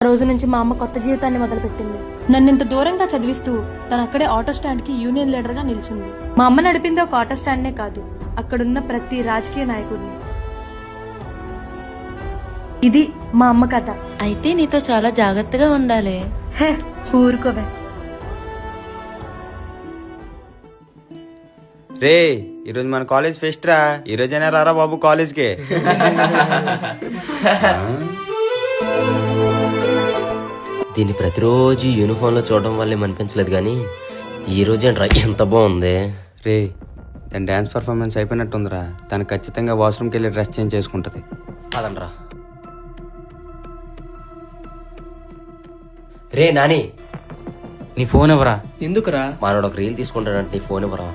ఆ రోజు నుంచి మా అమ్మ కొత్త జీవితాన్ని మొదలుపెట్టింది. నన్ను ఇంత దూరంగా చదివిస్తూ తను అక్కడే ఆటో స్టాండ్ కి యూనియన్ లీడర్ గా నిలిచింది. మా అమ్మ నడిపింది ఒక ఆటో స్టాండ్ నే కాదు, అక్కడున్న ప్రతి రాజకీయ నాయకుడిని. ఇది మా అమ్మ కథ. అయితే నీతో చాలా జాగ్రత్తగా ఉండాలి. హే ఊరుకోవే. రే ఈరోజు మన కాలేజ్ ఫెస్ట్ రా, ఈరోజైనా రారా బాబు కాలేజ్కి. దీన్ని ప్రతిరోజు యూనిఫామ్ లో చూడడం వల్ల ఏమనిపించలేదు కానీ ఈ రోజేంట్రా ఎంత బాగుంది. రే తన డాన్స్ పర్ఫార్మెన్స్ అయిపోయినట్టుందిరా, తను ఖచ్చితంగా వాష్రూమ్కి వెళ్ళి డ్రెస్ చేంజ్ చేసుకుంటది. అదనరా. రే నాని, నీ ఫోన్ ఎవరా? ఎందుకురా? మనోడు ఒక రీల్ తీసుకుంటాడంటే నీ ఫోన్ ఇవ్వరా.